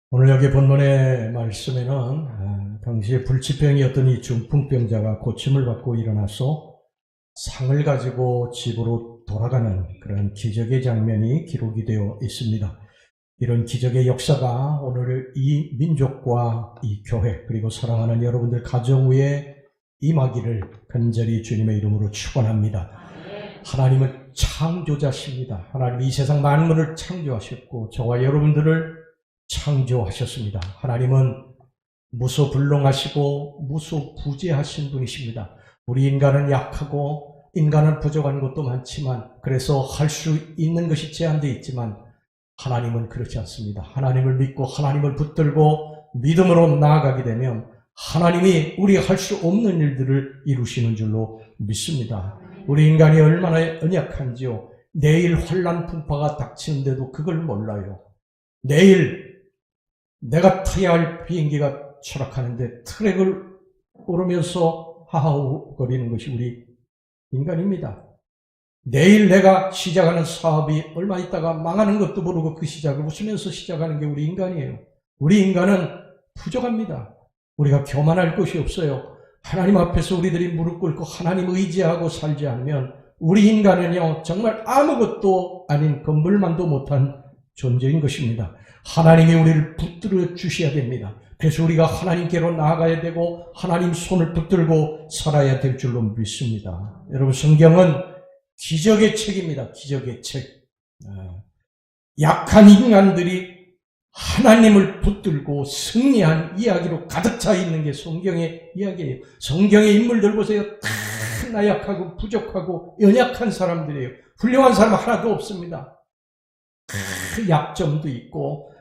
오늘 여기 본문의 말씀에는 당시에 불치병이었던 이 중풍병자가 고침을 받고 일어나서 상을 가지고 집으로 돌아가는 그런 기적의 장면이 기록이 되어 있습니다. 이런 기적의 역사가 오늘 이 민족과 이 교회 그리고 사랑하는 여러분들 가정 위에 임하기를 간절히 주님의 이름으로 축원합니다. 하나님은 창조자십니다. 하나님 이 세상 만물을 창조하셨고 저와 여러분들을 창조하셨습니다. 하나님은 무소불능하시고 무소부재하신 분이십니다. 우리 인간은 약하고 인간은 부족한 것도 많지만 그래서 할 수 있는 것이 제한되어 있지만 하나님은 그렇지 않습니다. 하나님을 믿고 하나님을 붙들고 믿음으로 나아가게 되면 하나님이 우리 할 수 없는 일들을 이루시는 줄로 믿습니다. 우리 인간이 얼마나 연약한지요. 내일 환난 풍파가 닥치는데도 그걸 몰라요. 내일 내가 타야 할 비행기가 추락하는데 트랙을 오르면서 하하거리는 것이 우리 인간입니다. 내일 내가 시작하는 사업이 얼마 있다가 망하는 것도 모르고 그 시작을 웃으면서 시작하는 게 우리 인간이에요. 우리 인간은 부족합니다. 우리가 교만할 것이 없어요. 하나님 앞에서 우리들이 무릎 꿇고 하나님 의지하고 살지 않으면 우리 인간은요 정말 아무것도 아닌 건물만도 못한 존재인 것입니다. 하나님이 우리를 붙들어 주셔야 됩니다. 그래서 우리가 하나님께로 나아가야 되고 하나님 손을 붙들고 살아야 될 줄로 믿습니다. 여러분 성경은 기적의 책입니다. 기적의 책. 약한 인간들이 하나님을 붙들고 승리한 이야기로 가득 차 있는 게 성경의 이야기예요. 성경의 인물들 보세요. 다 나약하고 부족하고 연약한 사람들이에요. 훌륭한 사람 하나도 없습니다. 그 약점도 있고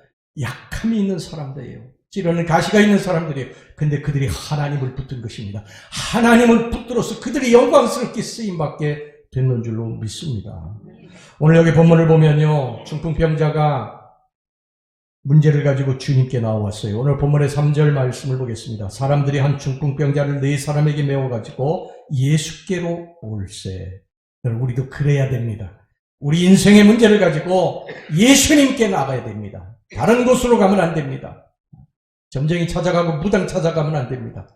약함이 있는 사람들이에요. 찌르는 가시가 있는 사람들이에요. 근데 그들이 하나님을 붙든 것입니다. 하나님을 붙들어서 그들이 영광스럽게 쓰임받게 됐는 줄로 믿습니다. 오늘 여기 본문을 보면요. 중풍병자가 문제를 가지고 주님께 나왔어요. 오늘 본문의 3절 말씀을 보겠습니다. 사람들이 한 중풍병자를 4사람에게 메워가지고 예수께로 올세. 우리도 그래야 됩니다. 우리 인생의 문제를 가지고 예수님께 나가야 됩니다. 다른 곳으로 가면 안 됩니다. 점쟁이 찾아가고 무당 찾아가면 안 됩니다.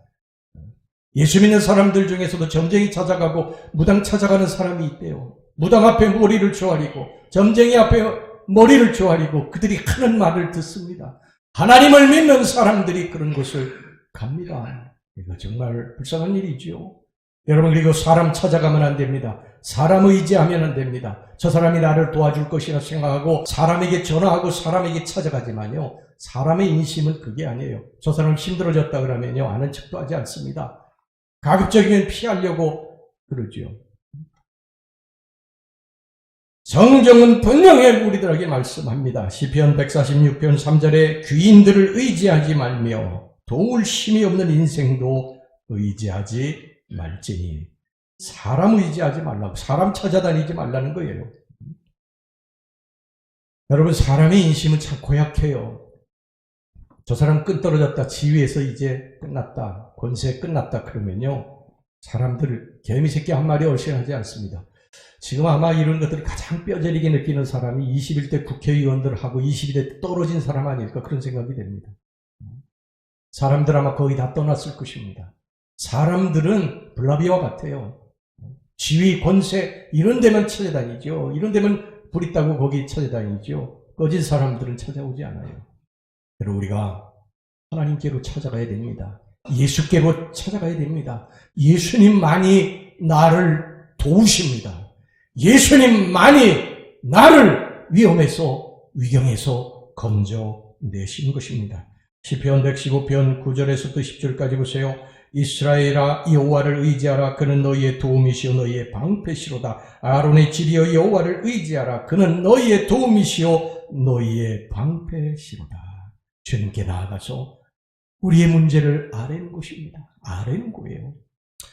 예수 믿는 사람들 중에서도 점쟁이 찾아가고 무당 찾아가는 사람이 있대요. 무당 앞에 머리를 조아리고 점쟁이 앞에 머리를 조아리고 그들이 하는 말을 듣습니다. 하나님을 믿는 사람들이 그런 곳을 갑니다. 이거 정말 불쌍한 일이죠. 여러분 그리고 사람 찾아가면 안 됩니다. 사람 의지하면 안 됩니다. 저 사람이 나를 도와줄 것이라 생각하고 사람에게 전화하고 사람에게 찾아가지만요. 사람의 인심은 그게 아니에요. 저 사람 힘들어졌다 그러면요. 아는 척도 하지 않습니다. 가급적이면 피하려고 그러죠. 성경은 분명히 우리들에게 말씀합니다. 시편 146편 3절에 귀인들을 의지하지 말며 도울 힘이 없는 인생도 의지하지 말지니. 사람 의지하지 말라고, 사람 찾아다니지 말라는 거예요. 여러분 사람의 인심은 참 고약해요. 저 사람 끈 떨어졌다, 지위에서 이제 끝났다, 권세 끝났다 그러면요 사람들 개미새끼 한 마리 얼씬하지 않습니다. 지금 아마 이런 것들이 가장 뼈저리게 느끼는 사람이 21대 국회의원들하고 22대 떨어진 사람 아닐까 그런 생각이 됩니다. 사람들 아마 거의 다 떠났을 것입니다. 사람들은 블라비와 같아요. 지위, 권세 이런 데만 찾아다니죠. 이런 데만 불 있다고 거기 찾아다니죠. 꺼진 사람들은 찾아오지 않아요. 그래서 우리가 하나님께로 찾아가야 됩니다. 예수께로 찾아가야 됩니다. 예수님만이 나를 도우십니다. 예수님만이 나를 위험에서 위경에서 건져내신 것입니다. 시편 115편 9절에서부터 10절까지 보세요. 이스라엘아 여호와를 의지하라. 그는 너희의 도움이시오 너희의 방패시로다. 아론의 집이여 여호와를 의지하라. 그는 너희의 도움이시오 너희의 방패시로다. 주님께 나아가서 우리의 문제를 아뢰는 것입니다. 아뢰는 거예요.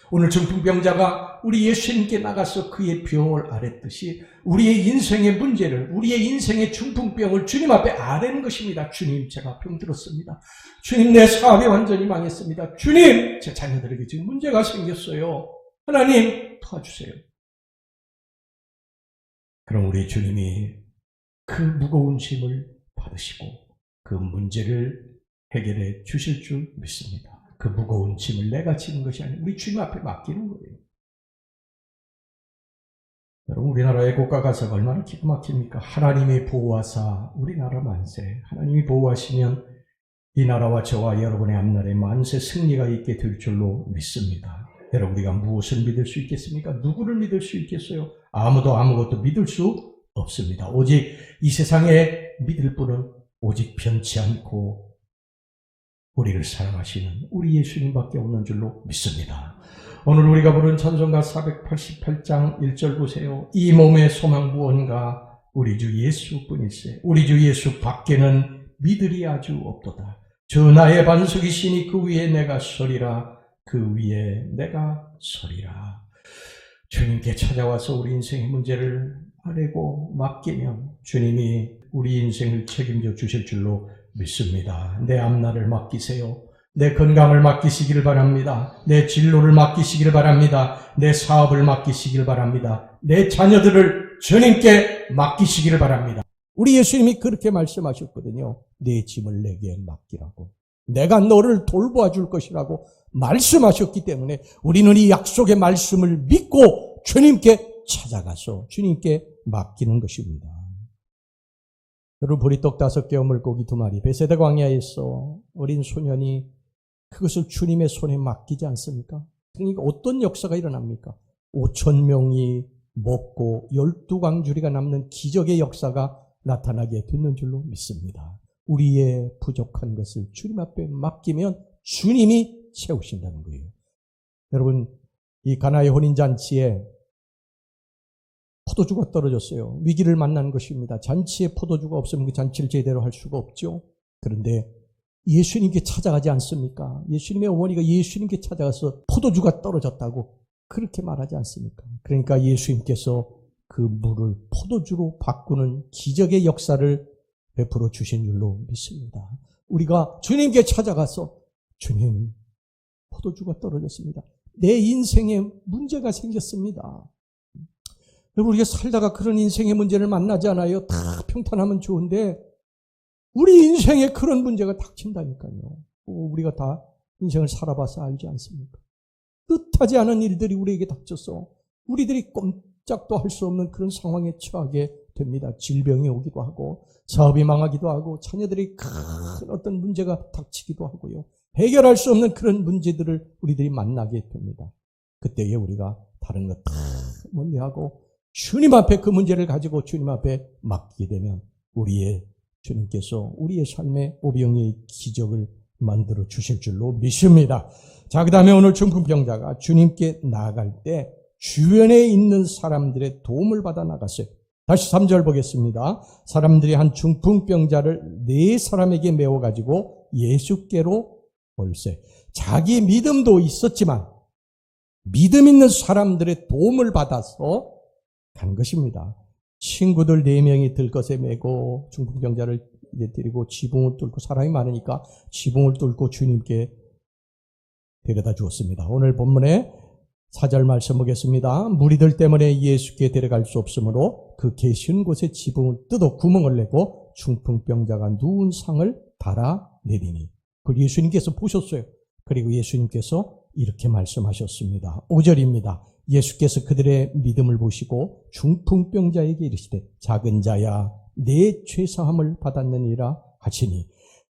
오늘 중풍병자가 우리 예수님께 나가서 그의 병을 아뢰듯이 우리의 인생의 문제를, 우리의 인생의 중풍병을 주님 앞에 아뢰는 것입니다. 주님, 제가 병들었습니다. 주님, 내 사업이 완전히 망했습니다. 주님, 제 자녀들에게 지금 문제가 생겼어요. 하나님, 도와주세요. 그럼 우리 주님이 그 무거운 짐을 받으시고 그 문제를 해결해 주실 줄 믿습니다. 그 무거운 짐을 내가 지는 것이 아니라 우리 주님 앞에 맡기는 거예요. 여러분, 우리나라의 국가 가사가 얼마나 기가 막힙니까? 하나님이 보호하사 우리나라 만세. 하나님이 보호하시면 이 나라와 저와 여러분의 앞날에 만세 승리가 있게 될 줄로 믿습니다. 여러분, 우리가 무엇을 믿을 수 있겠습니까? 누구를 믿을 수 있겠어요? 아무도 아무것도 믿을 수 없습니다. 오직 이 세상에 믿을 분은 오직 변치 않고 우리를 사랑하시는 우리 예수님밖에 없는 줄로 믿습니다. 오늘 우리가 부른 찬송가 488장 1절 보세요. 이 몸의 소망 무언가 우리 주 예수뿐일세. 우리 주 예수 밖에는 믿으리 아주 없도다. 저 나의 반석이시니 그 위에 내가 서리라. 그 위에 내가 서리라. 주님께 찾아와서 우리 인생의 문제를 아뢰고 맡기면 주님이 우리 인생을 책임져 주실 줄로 믿습니다. 내 앞날을 맡기세요. 내 건강을 맡기시기를 바랍니다. 내 진로를 맡기시기를 바랍니다. 내 사업을 맡기시기를 바랍니다. 내 자녀들을 주님께 맡기시기를 바랍니다. 우리 예수님이 그렇게 말씀하셨거든요. 내 짐을 내게 맡기라고. 내가 너를 돌보아 줄 것이라고 말씀하셨기 때문에 우리는 이 약속의 말씀을 믿고 주님께 찾아가서 주님께 맡기는 것입니다. 여러분, 보리떡 5개, 물고기 2마리, 베세다 광야에서 어린 소년이 그것을 주님의 손에 맡기지 않습니까? 그러니까 어떤 역사가 일어납니까? 5,000명이 먹고 12광주리가 남는 기적의 역사가 나타나게 되는 줄로 믿습니다. 우리의 부족한 것을 주님 앞에 맡기면 주님이 채우신다는 거예요. 여러분, 이 가나의 혼인잔치에 포도주가 떨어졌어요. 위기를 만난 것입니다. 잔치에 포도주가 없으면 그 잔치를 제대로 할 수가 없죠. 그런데 예수님께 찾아가지 않습니까? 예수님의 어머니가 예수님께 찾아가서 포도주가 떨어졌다고 그렇게 말하지 않습니까? 그러니까 예수님께서 그 물을 포도주로 바꾸는 기적의 역사를 베풀어 주신 줄로 믿습니다. 우리가 주님께 찾아가서 주님, 포도주가 떨어졌습니다. 내 인생에 문제가 생겼습니다. 여러분, 우리가 살다가 그런 인생의 문제를 만나지 않아요? 다 평탄하면 좋은데 우리 인생에 그런 문제가 닥친다니까요. 우리가 다 인생을 살아봐서 알지 않습니까? 뜻하지 않은 일들이 우리에게 닥쳐서 우리들이 꼼짝도 할 수 없는 그런 상황에 처하게 됩니다. 질병이 오기도 하고 사업이 망하기도 하고 자녀들이 큰 어떤 문제가 닥치기도 하고요. 해결할 수 없는 그런 문제들을 우리들이 만나게 됩니다. 그때에 우리가 다른 것 다 멀리하고 주님 앞에 그 문제를 가지고 주님 앞에 맡기게 되면 우리의 주님께서 우리의 삶에 오병이의 기적을 만들어 주실 줄로 믿습니다. 자, 그 다음에 오늘 중풍병자가 주님께 나아갈 때 주변에 있는 사람들의 도움을 받아 나갔어요. 다시 3절 보겠습니다. 사람들이 한 중풍병자를 4사람에게 메워가지고 예수께로 올세. 자기 믿음도 있었지만 믿음 있는 사람들의 도움을 받아서 간 것입니다. 친구들 4명이 들것에 메고 중풍병자를 데리고 지붕을 뚫고, 사람이 많으니까 지붕을 뚫고 주님께 데려다 주었습니다. 오늘 본문에 4절 말씀 보겠습니다. 무리들 때문에 예수께 데려갈 수 없으므로 그 계신 곳에 지붕을 뜯어 구멍을 내고 중풍병자가 누운 상을 달아내리니, 그걸 예수님께서 보셨어요. 그리고 예수님께서 이렇게 말씀하셨습니다. 5절입니다. 예수께서 그들의 믿음을 보시고 중풍병자에게 이르시되 작은 자야 내 죄사함을 받았느니라 하시니,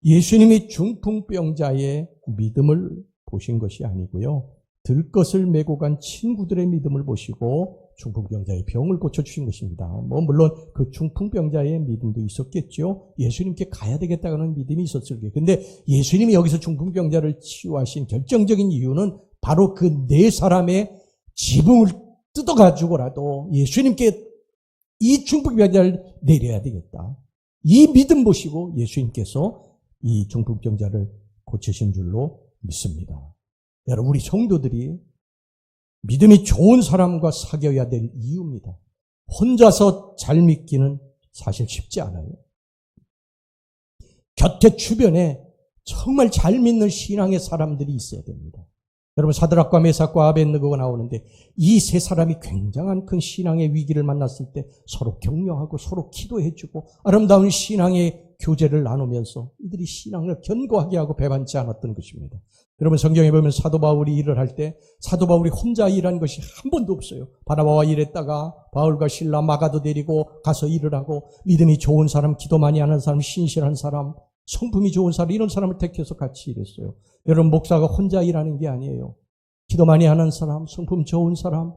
예수님이 중풍병자의 믿음을 보신 것이 아니고요, 들것을 메고 간 친구들의 믿음을 보시고 중풍병자의 병을 고쳐주신 것입니다. 물론 그 중풍병자의 믿음도 있었겠죠. 예수님께 가야 되겠다는 믿음이 있었을 거예요. 근데 예수님이 여기서 중풍병자를 치유하신 결정적인 이유는 바로 그 4사람의 지붕을 뜯어가지고라도 예수님께 이 중풍병자를 내려야 되겠다. 이 믿음 보시고 예수님께서 이 중풍병자를 고치신 줄로 믿습니다. 여러분, 우리 성도들이 믿음이 좋은 사람과 사귀어야 될 이유입니다. 혼자서 잘 믿기는 사실 쉽지 않아요. 곁에 주변에 정말 잘 믿는 신앙의 사람들이 있어야 됩니다. 여러분, 사드락과 메삭과 아벳느고가 나오는데 이 3사람이 굉장한 큰 신앙의 위기를 만났을 때 서로 격려하고 서로 기도해주고 아름다운 신앙의 교제를 나누면서 이들이 신앙을 견고하게 하고 배반치 않았던 것입니다. 여러분 성경에 보면 사도 바울이 일을 할 때 사도 바울이 혼자 일한 것이 한 번도 없어요. 바나바와 일했다가 바울과 실라 마가도 데리고 가서 일을 하고 믿음이 좋은 사람, 기도 많이 하는 사람, 신실한 사람, 성품이 좋은 사람 이런 사람을 택해서 같이 일했어요. 여러분 목사가 혼자 일하는 게 아니에요. 기도 많이 하는 사람, 성품 좋은 사람,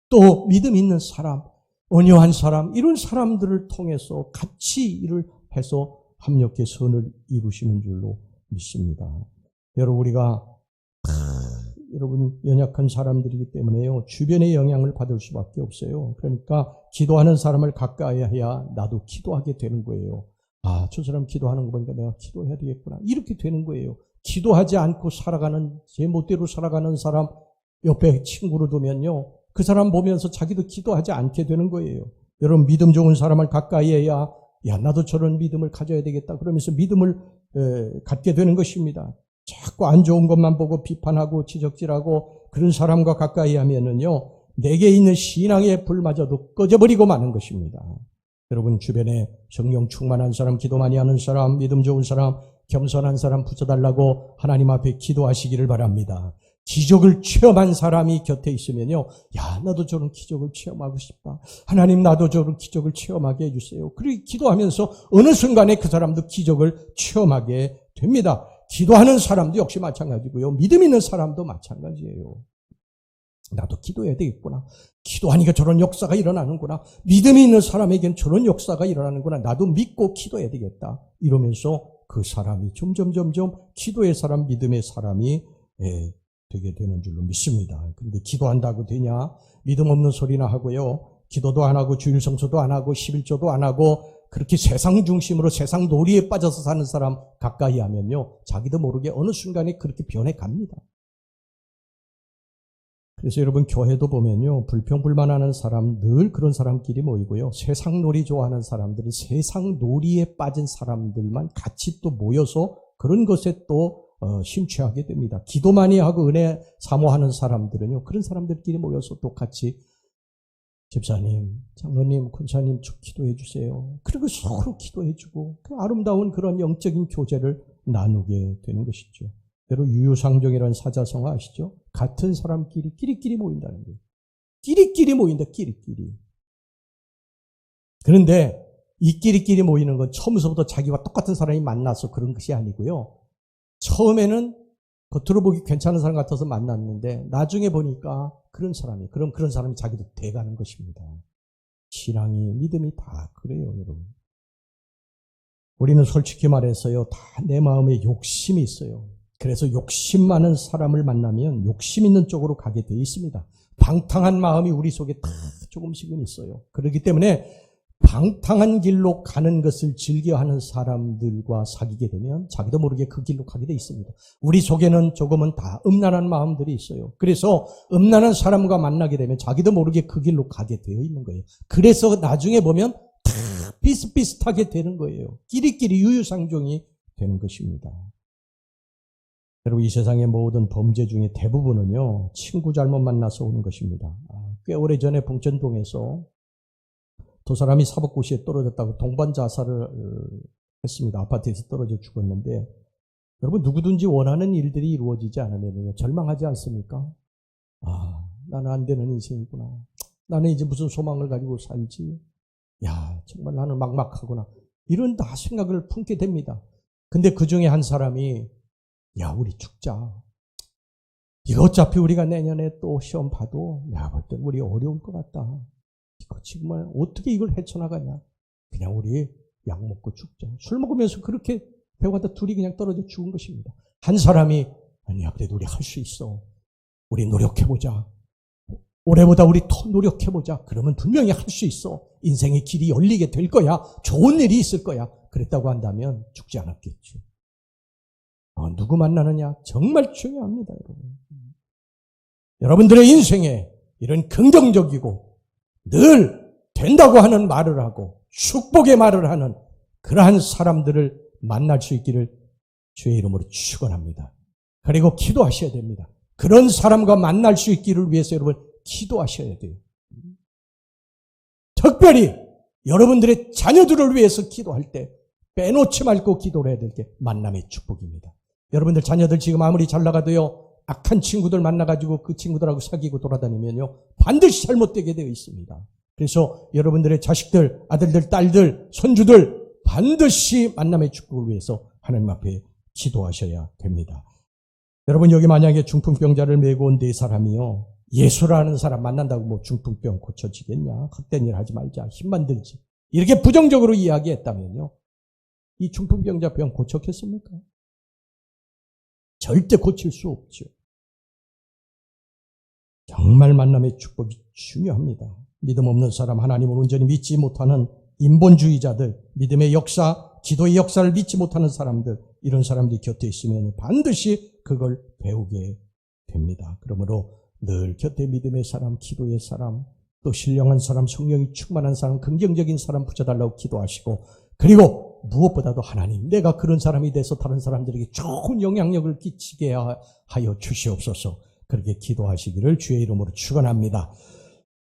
또 믿음 있는 사람, 온유한 사람 이런 사람들을 통해서 같이 일을 해서 합력해 선을 이루시는 줄로 믿습니다. 여러분 우리가 여러분 연약한 사람들이기 때문에요. 주변의 영향을 받을 수밖에 없어요. 그러니까 기도하는 사람을 가까이 해야 나도 기도하게 되는 거예요. 아, 저 사람 기도하는 거 보니까 내가 기도해야 되겠구나. 이렇게 되는 거예요. 기도하지 않고 살아가는 제 멋대로 살아가는 사람 옆에 친구로 두면요. 그 사람 보면서 자기도 기도하지 않게 되는 거예요. 여러분 믿음 좋은 사람을 가까이 해야 야 나도 저런 믿음을 가져야 되겠다. 그러면서 믿음을 갖게 되는 것입니다. 자꾸 안 좋은 것만 보고 비판하고 지적질하고 그런 사람과 가까이 하면은요, 내게 있는 신앙의 불마저도 꺼져버리고 마는 것입니다. 여러분 주변에 성령 충만한 사람, 기도 많이 하는 사람, 믿음 좋은 사람, 겸손한 사람 붙여달라고 하나님 앞에 기도하시기를 바랍니다. 기적을 체험한 사람이 곁에 있으면요, 야 나도 저런 기적을 체험하고 싶다. 하나님 나도 저런 기적을 체험하게 해주세요. 그렇게 기도하면서 어느 순간에 그 사람도 기적을 체험하게 됩니다. 기도하는 사람도 역시 마찬가지고요. 믿음 있는 사람도 마찬가지예요. 나도 기도해야 되겠구나. 기도하니까 저런 역사가 일어나는구나. 믿음이 있는 사람에겐 저런 역사가 일어나는구나. 나도 믿고 기도해야 되겠다. 이러면서 그 사람이 점점 기도의 사람, 믿음의 사람이 되게 되는 줄로 믿습니다. 그런데 기도한다고 되냐? 믿음 없는 소리나 하고요. 기도도 안 하고 주일 성수도 안 하고 11조도 안 하고 그렇게 세상 중심으로 세상 놀이에 빠져서 사는 사람 가까이 하면요. 자기도 모르게 어느 순간에 그렇게 변해갑니다. 그래서 여러분 교회도 보면요. 불평불만하는 사람 늘 그런 사람끼리 모이고요. 세상 놀이 좋아하는 사람들은 세상 놀이에 빠진 사람들만 같이 또 모여서 그런 것에 또 심취하게 됩니다. 기도 많이 하고 은혜 사모하는 사람들은요. 그런 사람들끼리 모여서 또 같이 집사님, 장로님, 권사님 저 기도해 주세요. 그리고 서로 기도해 주고 그 아름다운 그런 영적인 교제를 나누게 되는 것이죠. 여러분 유유상종이라는 사자성어 아시죠? 같은 사람끼리 끼리끼리 모인다는 거예요. 끼리끼리 모인다. 끼리끼리. 그런데 이 끼리끼리 모이는 건 처음부터 자기와 똑같은 사람이 만나서 그런 것이 아니고요. 처음에는 겉으로 보기 괜찮은 사람 같아서 만났는데 나중에 보니까 그런 사람이 자기도 돼가는 것입니다. 신앙이 믿음이 다 그래요, 여러분. 우리는 솔직히 말해서요, 다 내 마음에 욕심이 있어요. 그래서 욕심 많은 사람을 만나면 욕심 있는 쪽으로 가게 돼 있습니다. 방탕한 마음이 우리 속에 다 조금씩은 있어요. 그렇기 때문에 방탕한 길로 가는 것을 즐겨하는 사람들과 사귀게 되면 자기도 모르게 그 길로 가게 돼 있습니다. 우리 속에는 조금은 다 음란한 마음들이 있어요. 그래서 음란한 사람과 만나게 되면 자기도 모르게 그 길로 가게 되어 있는 거예요. 그래서 나중에 보면 다 비슷비슷하게 되는 거예요. 끼리끼리 유유상종이 되는 것입니다. 여러분 이 세상의 모든 범죄 중에 대부분은요. 친구 잘못 만나서 오는 것입니다. 꽤 오래전에 봉천동에서 두 사람이 사법고시에 떨어졌다고 동반 자살을 했습니다. 아파트에서 떨어져 죽었는데 여러분 누구든지 원하는 일들이 이루어지지 않으면 절망하지 않습니까? 나는 안 되는 인생이구나. 나는 이제 무슨 소망을 가지고 살지? 야 정말 나는 막막하구나. 이런 다 생각을 품게 됩니다. 근데 그 중에 한 사람이 야 우리 죽자. 이거 어차피 우리가 내년에 또 시험 봐도 야 볼 땐 우리 어려울 것 같다. 이거 정말 어떻게 이걸 헤쳐나가냐. 그냥 우리 약 먹고 죽자. 술 먹으면서 그렇게 배고프다 둘이 그냥 떨어져 죽은 것입니다. 한 사람이 아니야 그래도 우리 할 수 있어. 우리 노력해보자. 올해보다 우리 더 노력해보자. 그러면 분명히 할 수 있어. 인생의 길이 열리게 될 거야. 좋은 일이 있을 거야. 그랬다고 한다면 죽지 않았겠지. 누구 만나느냐 정말 중요합니다. 여러분. 여러분들의 인생에 이런 긍정적이고 늘 된다고 하는 말을 하고 축복의 말을 하는 그러한 사람들을 만날 수 있기를 주의 이름으로 축원합니다. 그리고 기도하셔야 됩니다. 그런 사람과 만날 수 있기를 위해서 여러분 기도하셔야 돼요. 특별히 여러분들의 자녀들을 위해서 기도할 때 빼놓지 말고 기도를 해야 될 게 만남의 축복입니다. 여러분들 자녀들 지금 아무리 잘 나가도요, 악한 친구들 만나가지고 그 친구들하고 사귀고 돌아다니면요, 반드시 잘못되게 되어 있습니다. 그래서 여러분들의 자식들, 아들들, 딸들, 손주들 반드시 만남의 축복을 위해서 하나님 앞에 기도하셔야 됩니다. 여러분, 여기 만약에 중풍병자를 메고 온 네 사람이요, 예수라는 사람 만난다고 뭐 중풍병 고쳐지겠냐, 헛된 일 하지 말자, 힘만 들지, 이렇게 부정적으로 이야기했다면요, 이 중풍병자 병 고쳤겠습니까? 절대 고칠 수 없죠. 정말 만남의 축복이 중요합니다. 믿음 없는 사람, 하나님을 온전히 믿지 못하는 인본주의자들, 믿음의 역사, 기도의 역사를 믿지 못하는 사람들, 이런 사람들이 곁에 있으면 반드시 그걸 배우게 됩니다. 그러므로 늘 곁에 믿음의 사람, 기도의 사람, 또 신령한 사람, 성령이 충만한 사람, 긍정적인 사람 붙여달라고 기도하시고, 그리고 무엇보다도 하나님, 내가 그런 사람이 돼서 다른 사람들에게 좋은 영향력을 끼치게 하여 주시옵소서. 그렇게 기도하시기를 주의 이름으로 축원합니다.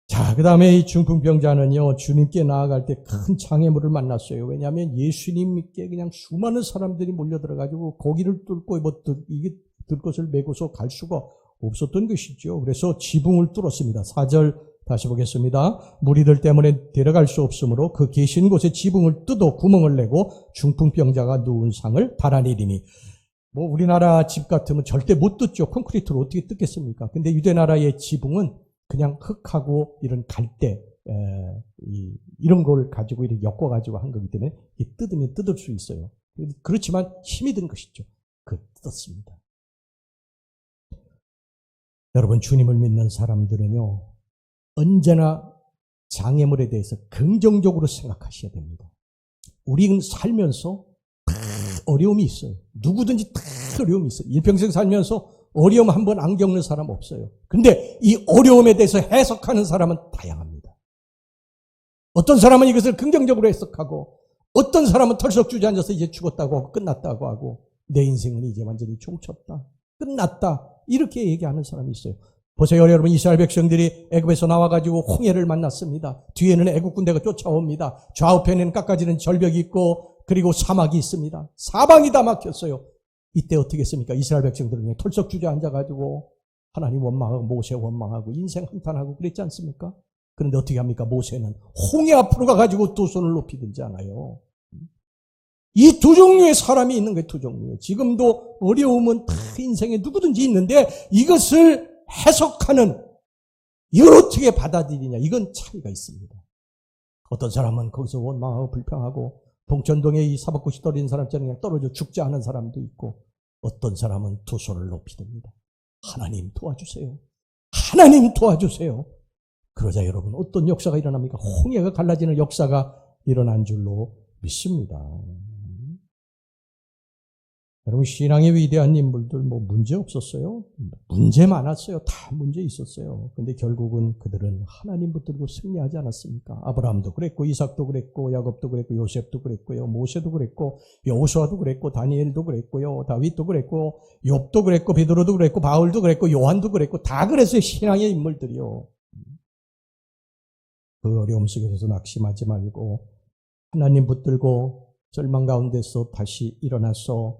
자, 그 다음에 이 중풍병자는요, 주님께 나아갈 때 큰 장애물을 만났어요. 왜냐하면 예수님께 그냥 수많은 사람들이 몰려들어가지고 고기를 뚫고 이게 들 것을 메고서 갈 수가 없었던 것이죠. 그래서 지붕을 뚫었습니다. 4절 다시 보겠습니다. 무리들 때문에 데려갈 수 없으므로 그 계신 곳에 지붕을 뜯어 구멍을 내고 중풍병자가 누운 상을 달아내리니, 뭐 우리나라 집 같으면 절대 못 뜯죠. 콘크리트로 어떻게 뜯겠습니까? 근데 유대 나라의 지붕은 그냥 흙하고 이런 갈대, 이런 걸 가지고 이렇게 엮어가지고 한 거기 때문에 뜯으면 뜯을 수 있어요. 그렇지만 힘이 든 것이죠. 뜯었습니다. 여러분, 주님을 믿는 사람들은요, 언제나 장애물에 대해서 긍정적으로 생각하셔야 됩니다. 우리는 살면서 다 어려움이 있어요. 누구든지 다 어려움이 있어요. 일평생 살면서 어려움 한 번 안 겪는 사람 없어요. 근데 이 어려움에 대해서 해석하는 사람은 다양합니다. 어떤 사람은 이것을 긍정적으로 해석하고, 어떤 사람은 털썩 주저앉아서 이제 죽었다고 하고 끝났다고 하고, 내 인생은 이제 완전히 종쳤다, 끝났다, 이렇게 얘기하는 사람이 있어요. 보세요, 여러분, 이스라엘 백성들이 애굽에서 나와가지고 홍해를 만났습니다. 뒤에는 애굽 군대가 쫓아옵니다. 좌우편에는 깎아지는 절벽이 있고, 그리고 사막이 있습니다. 사방이 다 막혔어요. 이때 어떻게 했습니까? 이스라엘 백성들은 털썩 주저앉아가지고 하나님 원망하고 모세 원망하고 인생 한탄하고 그랬지 않습니까? 그런데 어떻게 합니까? 모세는 홍해 앞으로 가가지고 두 손을 높이 들지 않아요. 이 두 종류의 사람이 있는 거예요. 두 종류예요. 지금도 어려움은 다 인생에 누구든지 있는데, 이것을 해석하는, 이걸 어떻게 받아들이냐, 이건 차이가 있습니다. 어떤 사람은 거기서 원망하고 불평하고 동천동에 이 사법고시 떨어진 사람처럼 그냥 떨어져 죽지 않은 사람도 있고, 어떤 사람은 두 손을 높이 듭니다. 하나님 도와주세요. 하나님 도와주세요. 그러자 여러분, 어떤 역사가 일어납니까? 홍해가 갈라지는 역사가 일어난 줄로 믿습니다. 여러분, 신앙의 위대한 인물들 뭐 문제 없었어요? 문제 많았어요. 다 문제 있었어요. 근데 결국은 그들은 하나님 붙들고 승리하지 않았습니까? 아브라함도 그랬고, 이삭도 그랬고, 야곱도 그랬고, 요셉도 그랬고요, 모세도 그랬고, 여호수아도 그랬고, 다니엘도 그랬고요, 다윗도 그랬고, 욥도 그랬고, 베드로도 그랬고, 바울도 그랬고, 요한도 그랬고, 다 그랬어요. 신앙의 인물들이요. 그 어려움 속에서 낙심하지 말고 하나님 붙들고 절망 가운데서 다시 일어나서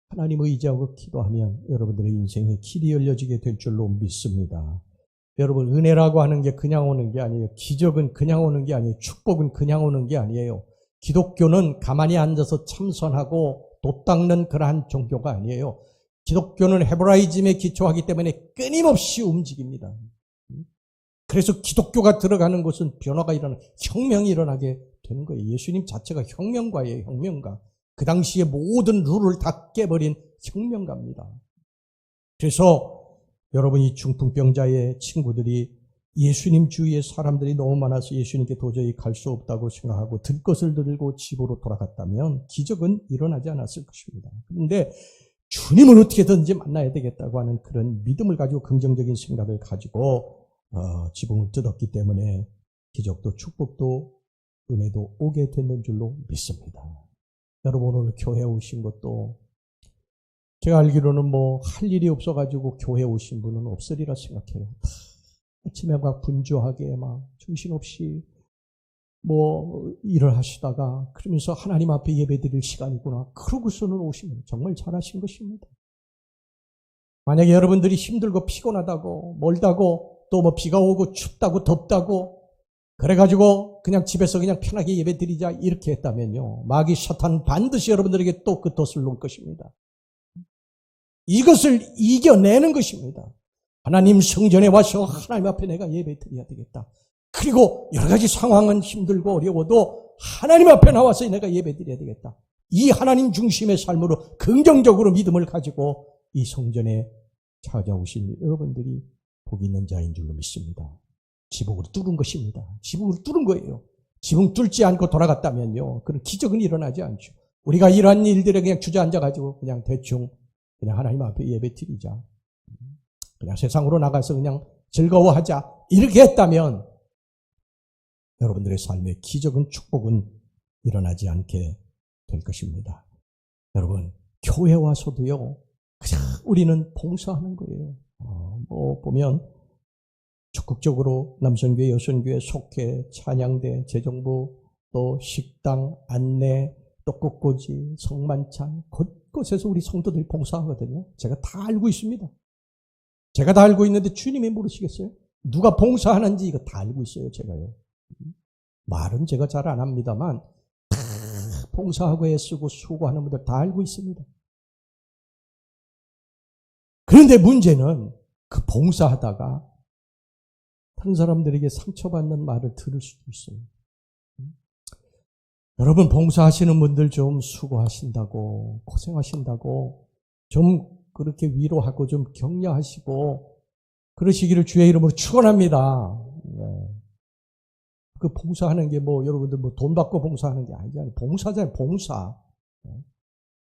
하나님 의지하고 기도하면 여러분들의 인생에 길이 열려지게 될 줄로 믿습니다. 여러분, 은혜라고 하는 게 그냥 오는 게 아니에요. 기적은 그냥 오는 게 아니에요. 축복은 그냥 오는 게 아니에요. 기독교는 가만히 앉아서 참선하고 돛 닦는 그러한 종교가 아니에요. 기독교는 헤브라이즘에 기초하기 때문에 끊임없이 움직입니다. 그래서 기독교가 들어가는 곳은 변화가 일어나, 혁명이 일어나게 되는 거예요. 예수님 자체가 혁명가예요. 혁명가. 그 당시에 모든 룰을 다 깨버린 혁명가입니다. 그래서 여러분, 이 중풍병자의 친구들이 예수님 주위에 사람들이 너무 많아서 예수님께 도저히 갈 수 없다고 생각하고 들 것을 들고 집으로 돌아갔다면 기적은 일어나지 않았을 것입니다. 그런데 주님을 어떻게든지 만나야 되겠다고 하는 그런 믿음을 가지고 긍정적인 생각을 가지고 지붕을 뜯었기 때문에 기적도 축복도 은혜도 오게 됐는 줄로 믿습니다. 여러분, 오늘 교회 오신 것도 제가 알기로는 뭐 할 일이 없어가지고 교회 오신 분은 없으리라 생각해요. 아침에 막 분주하게 막 정신없이 일을 하시다가 그러면서 하나님 앞에 예배드릴 시간이구나. 그러고서는 오시면 정말 잘하신 것입니다. 만약에 여러분들이 힘들고 피곤하다고 멀다고 또 비가 오고 춥다고 덥다고 그래가지고 그냥 집에서 그냥 편하게 예배드리자 이렇게 했다면요. 마귀 사탄은 반드시 여러분들에게 또 그 덫을 놓을 것입니다. 이것을 이겨내는 것입니다. 하나님 성전에 와서 하나님 앞에 내가 예배드려야 되겠다. 그리고 여러 가지 상황은 힘들고 어려워도 하나님 앞에 나와서 내가 예배드려야 되겠다. 이 하나님 중심의 삶으로 긍정적으로 믿음을 가지고 이 성전에 찾아오신 여러분들이 복 있는 자인 줄로 믿습니다. 지붕으로 뚫은 것입니다. 지붕으로 뚫은 거예요. 지붕 뚫지 않고 돌아갔다면요. 그런 기적은 일어나지 않죠. 우리가 이러한 일들에 그냥 주저앉아가지고 그냥 대충 그냥 하나님 앞에 예배 드리자. 그냥 세상으로 나가서 그냥 즐거워하자. 이렇게 했다면 여러분들의 삶에 기적은 축복은 일어나지 않게 될 것입니다. 여러분, 교회 와서도요. 그냥 우리는 봉사하는 거예요. 보면 적극적으로 남선교회, 여선교회, 속회, 찬양대, 재정부, 또 식당, 안내, 또 꽃꽂이, 성만찬, 곳곳에서 우리 성도들이 봉사하거든요. 제가 다 알고 있습니다. 제가 다 알고 있는데 주님이 모르시겠어요? 누가 봉사하는지 이거 다 알고 있어요, 제가요. 말은 제가 잘 안 합니다만 다 봉사하고 애쓰고 수고하는 분들 다 알고 있습니다. 그런데 문제는 그 봉사하다가 다른 사람들에게 상처받는 말을 들을 수도 있어요. 여러분, 봉사하시는 분들 좀 수고하신다고, 고생하신다고, 좀 그렇게 위로하고 좀 격려하시고, 그러시기를 주의 이름으로 축원합니다. 그 봉사하는 게 여러분들 돈 받고 봉사하는 게 아니잖아요. 봉사잖아요, 봉사.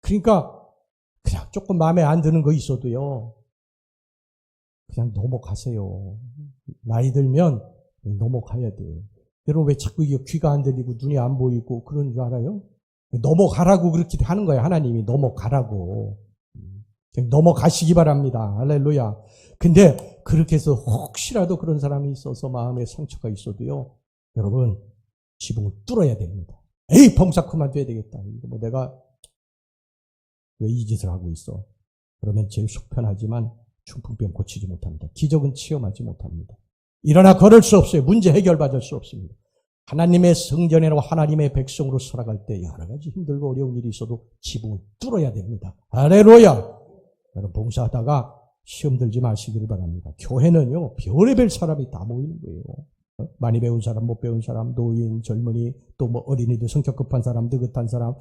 그러니까, 그냥 조금 마음에 안 드는 거 있어도요, 그냥 넘어가세요. 나이 들면 넘어가야 돼요. 여러분 왜 자꾸 이게 귀가 안 들리고 눈이 안 보이고 그런 줄 알아요? 넘어가라고 그렇게 하는 거예요. 하나님이 넘어가라고. 넘어가시기 바랍니다. 할렐루야. 근데 그렇게 해서 혹시라도 그런 사람이 있어서 마음에 상처가 있어도요. 여러분 지붕을 뚫어야 됩니다. 에이 봉사 그만둬야 되겠다. 이거 내가 왜 이 짓을 하고 있어? 그러면 제일 속편하지만 중풍병 고치지 못합니다. 기적은 체험하지 못합니다. 일어나 걸을 수 없어요. 문제 해결받을 수 없습니다. 하나님의 성전이라고 하나님의 백성으로 살아갈 때 여러 가지 힘들고 어려운 일이 있어도 지붕을 뚫어야 됩니다. 할렐루야. 여러분 봉사하다가 시험 들지 마시기를 바랍니다. 교회는요. 별의별 사람이 다 모이는 거예요. 많이 배운 사람, 못 배운 사람, 노인, 젊은이, 또 어린이들, 성격 급한 사람, 느긋한 사람,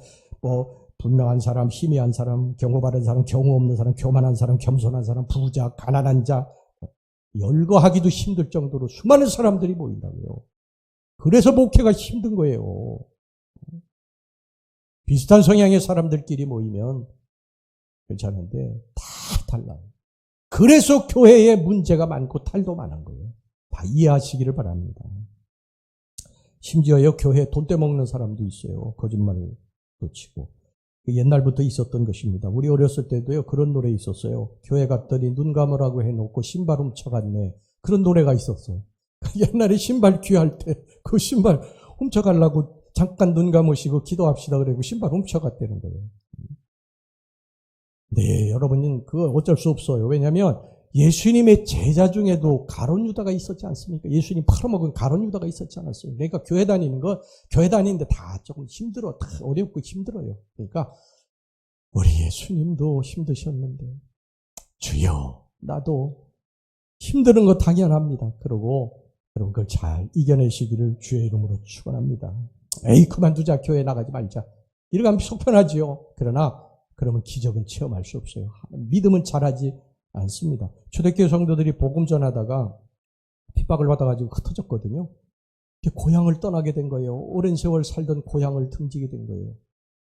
분명한 사람, 희미한 사람, 경고 바른 사람, 경우 없는 사람, 교만한 사람, 겸손한 사람, 부자, 가난한 자, 열거하기도 힘들 정도로 수많은 사람들이 모인다고요. 그래서 목회가 힘든 거예요. 비슷한 성향의 사람들끼리 모이면 괜찮은데 다 달라요. 그래서 교회에 문제가 많고 탈도 많은 거예요. 다 이해하시기를 바랍니다. 심지어요 교회에 돈 떼먹는 사람도 있어요. 거짓말을 치고. 옛날부터 있었던 것입니다. 우리 어렸을 때도요 그런 노래 있었어요. 교회 갔더니 눈 감으라고 해놓고 신발 훔쳐갔네. 그런 노래가 있었어요. 옛날에 신발 귀할 때 그 신발 훔쳐가려고 잠깐 눈 감으시고 기도합시다 그러고 신발 훔쳐갔다는 거예요. 네, 여러분은 그거 어쩔 수 없어요. 왜냐하면 예수님의 제자 중에도 가룟 유다가 있었지 않습니까? 예수님 팔아먹은 가룟 유다가 있었지 않았어요? 그러니까 교회 다니는데 다 조금 힘들어, 다 어렵고 힘들어요. 그러니까 우리 예수님도 힘드셨는데 주여 나도 힘드는 거 당연합니다. 그러고 여러분 그걸 잘 이겨내시기를 주의 이름으로 축원합니다. 에이 그만두자, 교회 나가지 말자. 이렇게 하면 속편하지요. 그러면 기적은 체험할 수 없어요. 믿음은 잘하지 않습니다. 초대교회 성도들이 복음 전하다가 핍박을 받아가지고 흩어졌거든요. 고향을 떠나게 된 거예요. 오랜 세월 살던 고향을 등지게 된 거예요.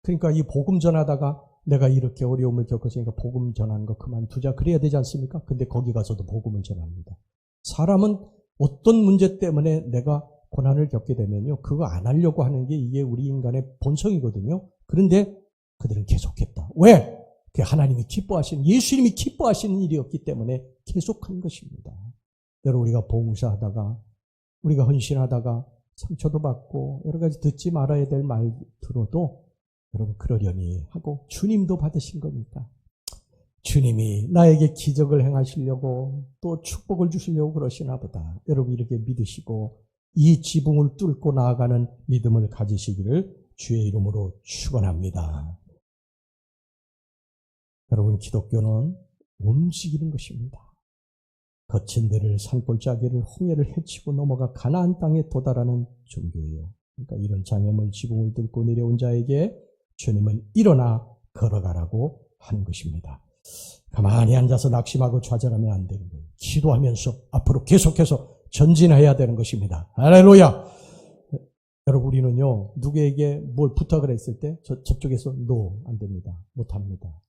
그러니까 이 복음 전하다가 내가 이렇게 어려움을 겪었으니까 복음 전하는 거 그만두자 그래야 되지 않습니까? 근데 거기 가서도 복음을 전합니다. 사람은 어떤 문제 때문에 내가 고난을 겪게 되면요. 그거 안 하려고 하는 게 이게 우리 인간의 본성이거든요. 그런데 그들은 계속했다. 왜? 그게 하나님이 기뻐하시는, 예수님이 기뻐하시는 일이었기 때문에 계속한 것입니다. 여러분 우리가 봉사하다가, 우리가 헌신하다가 상처도 받고 여러 가지 듣지 말아야 될 말 들어도 여러분 그러려니 하고 주님도 받으신 거니까 주님이 나에게 기적을 행하시려고 또 축복을 주시려고 그러시나 보다. 여러분 이렇게 믿으시고 이 지붕을 뚫고 나아가는 믿음을 가지시기를 주의 이름으로 축원합니다. 여러분 기독교는 움직이는 것입니다. 거친 데를 산골짜기를 홍해를 헤치고 넘어가 가나안 땅에 도달하는 종교예요. 그러니까 이런 장애물 지붕을 뚫고 내려온 자에게 주님은 일어나 걸어가라고 한 것입니다. 가만히 앉아서 낙심하고 좌절하면 안 되는 거예요. 기도하면서 앞으로 계속해서 전진해야 되는 것입니다. 할렐루야! 여러분 우리는요 누구에게 뭘 부탁을 했을 때 저쪽에서 no, 안 됩니다. 못합니다.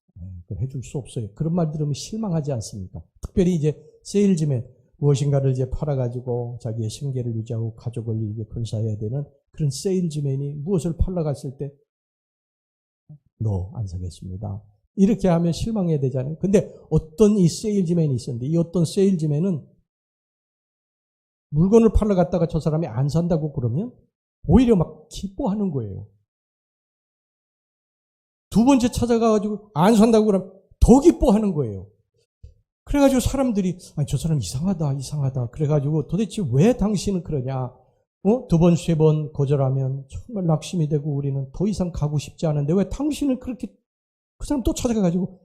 해줄 수 없어요. 그런 말 들으면 실망하지 않습니까? 특별히 이제 세일즈맨 무엇인가를 이제 팔아가지고 자기의 생계를 유지하고 가족을 이제 건사해야 되는 그런 세일즈맨이 무엇을 팔러 갔을 때 no, 안 사겠습니다. 이렇게 하면 실망해야 되잖아요. 근데 어떤 이 세일즈맨이 있었는데 이 어떤 세일즈맨은 물건을 팔러 갔다가 저 사람이 안 산다고 그러면 오히려 막 기뻐하는 거예요. 두 번째 찾아가가지고 안 산다고 그러면 더 기뻐하는 거예요. 그래가지고 사람들이 아니 저 사람 이상하다. 그래가지고 도대체 왜 당신은 그러냐. 두 번, 세 번 거절하면 정말 낙심이 되고 우리는 더 이상 가고 싶지 않은데 왜 당신은 그렇게 그 사람 또 찾아가가지고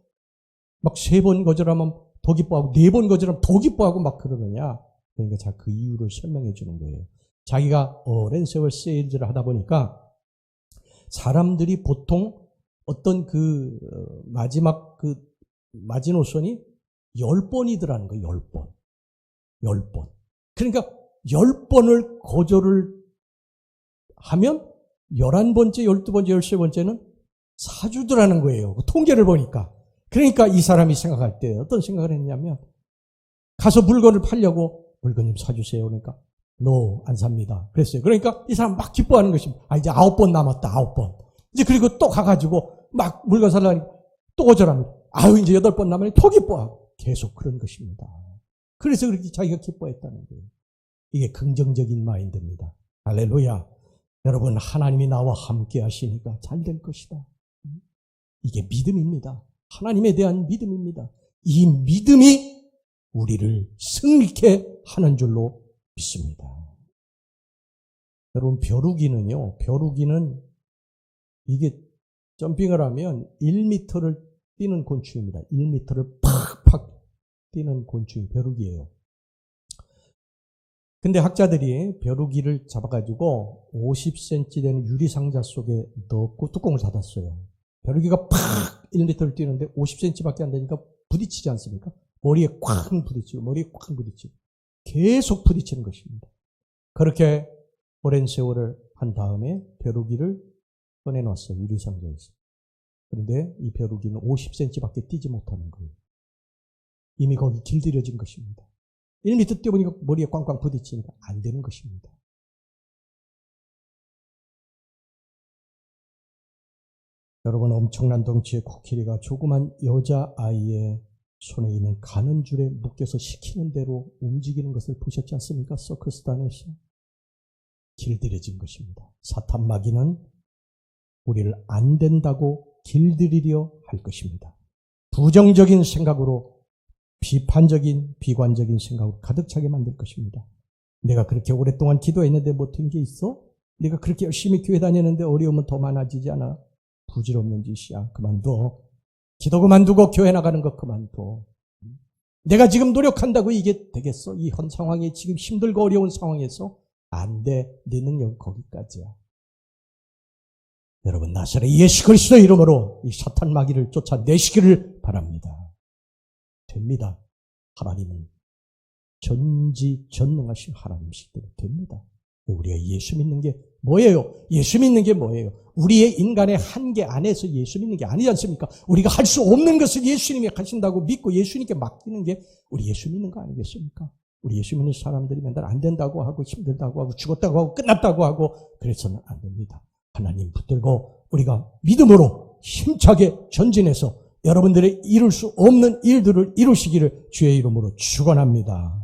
막 세 번 거절하면 더 기뻐하고 네 번 거절하면 더 기뻐하고 막 그러느냐. 그러니까 자 그 이유를 설명해 주는 거예요. 자기가 오랜 세월 세일즈를 하다 보니까 사람들이 보통 어떤 그 마지막 그 마지노선이 10번이더라는 거예요. 10번. 10번. 그러니까 10번을 거절을 하면 11번째, 12번째, 13번째는 사주더라는 거예요. 그 통계를 보니까. 그러니까 이 사람이 생각할 때 어떤 생각을 했냐면 가서 물건을 팔려고 물건 좀 사주세요. 그러니까 no, 안 삽니다. 그랬어요. 그러니까 이 사람 막 기뻐하는 것입니다. 아, 이제 9번 남았다. 9번. 이제 그리고 또 가가지고 막 물건 살려고 또 거절합니다. 아유, 이제 8번 남았니? 또 기뻐하고. 계속 그런 것입니다. 그래서 그렇게 자기가 기뻐했다는 거예요. 이게 긍정적인 마인드입니다. 할렐루야. 여러분, 하나님이 나와 함께 하시니까 잘 될 것이다. 이게 믿음입니다. 하나님에 대한 믿음입니다. 이 믿음이 우리를 승리케 하는 줄로 믿습니다. 여러분, 벼루기는 이게 점핑을 하면 1m를 뛰는 곤충입니다. 1m를 팍팍 뛰는 곤충이 벼루기예요. 근데 학자들이 벼루기를 잡아가지고 50cm 되는 유리상자 속에 넣고 뚜껑을 닫았어요. 벼루기가 팍 1m를 뛰는데 50cm밖에 안 되니까 부딪히지 않습니까? 머리에 쾅 부딪히고 계속 부딪히는 것입니다. 그렇게 오랜 세월을 한 다음에 벼루기를 꺼내놨어요. 유리상자에서. 그런데 이 벼루기는 50cm밖에 뛰지 못하는 거예요. 이미 거기 길들여진 것입니다. 1m 뛰어보니까 머리에 꽝꽝 부딪히니까 안 되는 것입니다. 여러분, 엄청난 덩치의 코끼리가 조그만 여자아이의 손에 있는 가는 줄에 묶여서 시키는 대로 움직이는 것을 보셨지 않습니까? 서커스단에서. 길들여진 것입니다. 사탄 마귀는 우리를 안 된다고 길들이려 할 것입니다. 부정적인 생각으로 비판적인, 비관적인 생각으로 가득 차게 만들 것입니다. 내가 그렇게 오랫동안 기도했는데 뭐 된 게 있어? 내가 그렇게 열심히 교회 다녔는데 어려움은 더 많아지지 않아? 부질없는 짓이야. 그만둬. 기도 그만두고 교회 나가는 거 그만둬. 내가 지금 노력한다고 이게 되겠어? 이 현 상황에 지금 힘들고 어려운 상황에서 안 돼. 네 능력은 거기까지야. 여러분, 나사렛 예수 그리스도 이름으로 이 사탄 마귀를 쫓아내시기를 바랍니다. 됩니다. 하나님은 전지전능하신 하나님이시기 때문에 됩니다. 우리가 예수 믿는 게 뭐예요? 예수 믿는 게 뭐예요? 우리의 인간의 한계 안에서 예수 믿는 게 아니지 않습니까? 우리가 할 수 없는 것을 예수님이 하신다고 믿고 예수님께 맡기는 게 우리 예수 믿는 거 아니겠습니까? 우리 예수 믿는 사람들이 맨날 안 된다고 하고 힘들다고 하고 죽었다고 하고 끝났다고 하고 그래서는 안 됩니다. 하나님 붙들고 우리가 믿음으로 힘차게 전진해서 여러분들의 이룰 수 없는 일들을 이루시기를 주의 이름으로 축원합니다.